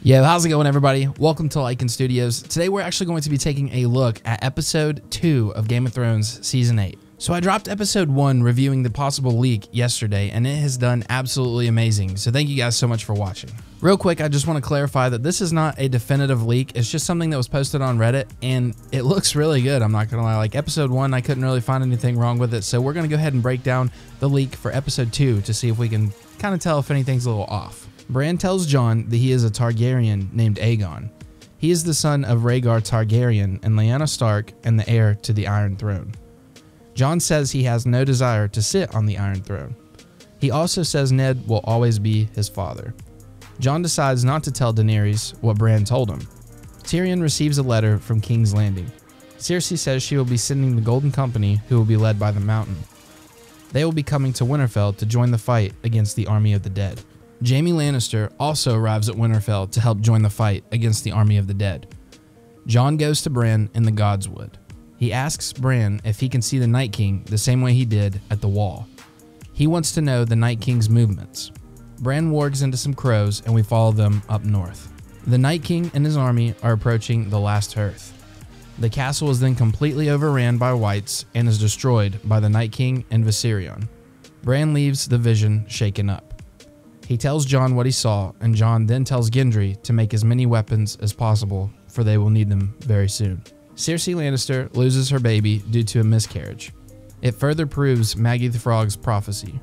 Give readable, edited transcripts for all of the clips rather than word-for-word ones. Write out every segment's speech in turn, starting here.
Yo, how's it going, everybody? Welcome to Lycan Studios. Today we're actually going to be taking a look at episode 2 of Game of Thrones season 8. So I dropped episode 1 reviewing the possible leak yesterday, and it has done absolutely amazing. So thank you guys so much for watching. Real quick, I just want to clarify that this is not a definitive leak. It's just something that was posted on Reddit, and it looks really good. I'm not gonna lie. Like episode 1, I couldn't really find anything wrong with it. So we're gonna go ahead and break down the leak for episode 2 to see if we can kind of tell if anything's a little off. Bran tells Jon that he is a Targaryen named Aegon. He is the son of Rhaegar Targaryen and Lyanna Stark and the heir to the Iron Throne. Jon says he has no desire to sit on the Iron Throne. He also says Ned will always be his father. Jon decides not to tell Daenerys what Bran told him. Tyrion receives a letter from King's Landing. Cersei says she will be sending the Golden Company, who will be led by the Mountain. They will be coming to Winterfell to join the fight against the Army of the Dead. Jaime Lannister also arrives at Winterfell to help join the fight against the Army of the Dead. Jon goes to Bran in the Godswood. He asks Bran if he can see the Night King the same way he did at the Wall. He wants to know the Night King's movements. Bran wargs into some crows and we follow them up north. The Night King and his army are approaching the Last Hearth. The castle is then completely overran by whites and is destroyed by the Night King and Viserion. Bran leaves the vision shaken up. He tells Jon what he saw, and Jon then tells Gendry to make as many weapons as possible, for they will need them very soon. Cersei Lannister loses her baby due to a miscarriage. It further proves Maggie the Frog's prophecy.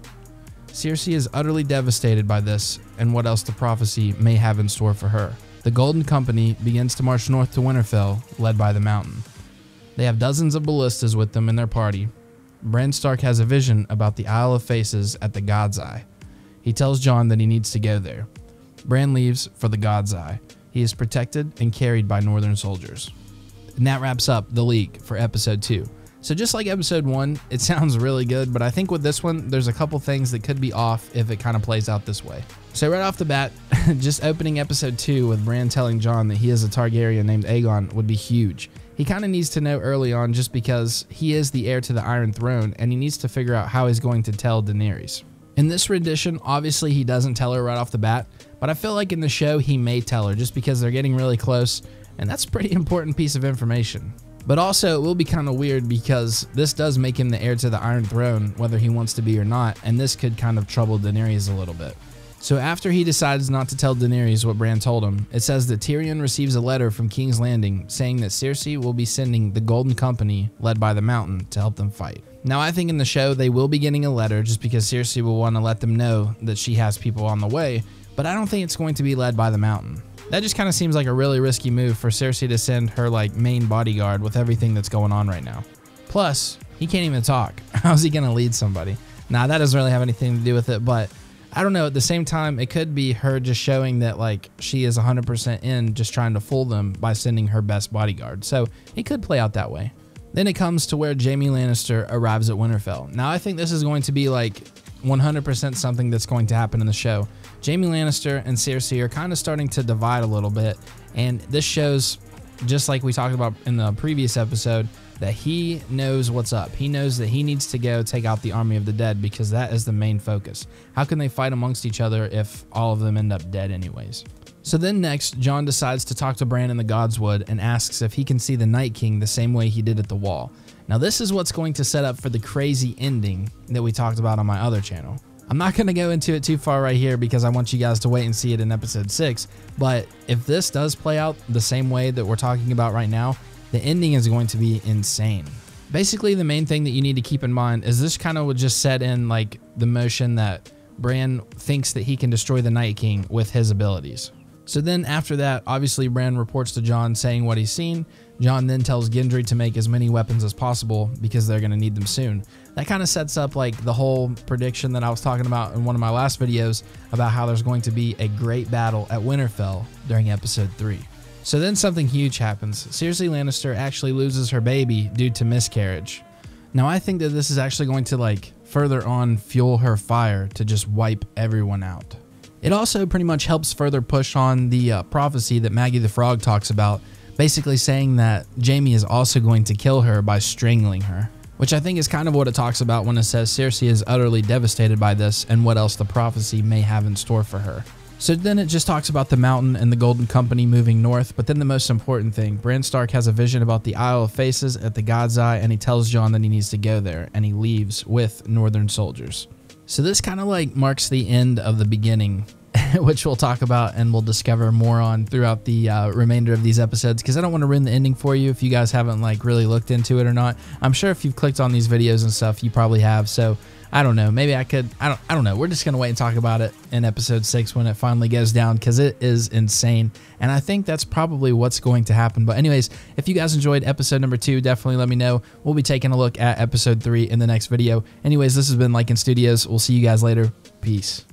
Cersei is utterly devastated by this and what else the prophecy may have in store for her. The Golden Company begins to march north to Winterfell, led by the Mountain. They have dozens of ballistas with them in their party. Bran Stark has a vision about the Isle of Faces at the God's Eye. He tells Jon that he needs to go there. Bran leaves for the God's Eye. He is protected and carried by Northern soldiers. And that wraps up the leak for episode 2. So just like episode 1, it sounds really good, but I think with this one, there's a couple things that could be off if it kind of plays out this way. So right off the bat, just opening episode 2 with Bran telling Jon that he is a Targaryen named Aegon would be huge. He kind of needs to know early on just because he is the heir to the Iron Throne and he needs to figure out how he's going to tell Daenerys. In this rendition, obviously he doesn't tell her right off the bat, but I feel like in the show he may tell her just because they're getting really close, and that's a pretty important piece of information. But also, it will be kind of weird because this does make him the heir to the Iron Throne, whether he wants to be or not, and this could kind of trouble Daenerys a little bit. So after he decides not to tell Daenerys what Bran told him, it says that Tyrion receives a letter from King's Landing saying that Cersei will be sending the Golden Company, led by the Mountain, to help them fight. Now I think in the show they will be getting a letter just because Cersei will want to let them know that she has people on the way, but I don't think it's going to be led by the Mountain. That just kind of seems like a really risky move for Cersei to send her main bodyguard with everything that's going on right now. Plus, he can't even talk. How's he going to lead somebody? Nah, that doesn't really have anything to do with it, but I don't know. At the same time, it could be her just showing that she is 100% in, just trying to fool them by sending her best bodyguard. So it could play out that way. Then it comes to where Jaime Lannister arrives at Winterfell. Now I think this is going to be 100% something that's going to happen in the show. Jaime Lannister and Cersei are kind of starting to divide a little bit, and this shows, just like we talked about in the previous episode, that he knows what's up. He knows that he needs to go take out the Army of the Dead because that is the main focus. How can they fight amongst each other if all of them end up dead anyways? So then next, Jon decides to talk to Bran in the Godswood and asks if he can see the Night King the same way he did at the Wall. Now this is what's going to set up for the crazy ending that we talked about on my other channel. I'm not going to go into it too far right here because I want you guys to wait and see it in episode 6, but if this does play out the same way that we're talking about right now, the ending is going to be insane. Basically, the main thing that you need to keep in mind is this kind of would just set in the motion that Bran thinks that he can destroy the Night King with his abilities. So then after that, obviously Bran reports to Jon saying what he's seen. Jon then tells Gendry to make as many weapons as possible because they're going to need them soon. That kind of sets up the whole prediction that I was talking about in one of my last videos about how there's going to be a great battle at Winterfell during episode 3. So then something huge happens. Cersei Lannister actually loses her baby due to miscarriage. Now I think that this is actually going to further on fuel her fire to just wipe everyone out. It also pretty much helps further push on the prophecy that Maggie the Frog talks about, basically saying that Jaime is also going to kill her by strangling her, which I think is kind of what it talks about when it says Cersei is utterly devastated by this and what else the prophecy may have in store for her. So then it just talks about the mountain and the Golden Company moving north, but then the most important thing, Bran Stark has a vision about the Isle of Faces at the God's Eye, and he tells Jon that he needs to go there, and he leaves with Northern soldiers. So this kind of like marks the end of the beginning, which we'll talk about and we'll discover more on throughout the remainder of these episodes, because I don't want to ruin the ending for you if you guys haven't like really looked into it or not. I'm sure if you've clicked on these videos and stuff, you probably have, so I don't know. Maybe I could. I don't know. We're just going to wait and talk about it in episode 6 when it finally goes down, because it is insane. And I think that's probably what's going to happen. But anyways, if you guys enjoyed episode number 2, definitely let me know. We'll be taking a look at episode 3 in the next video. Anyways, this has been Lycan Studios. We'll see you guys later. Peace.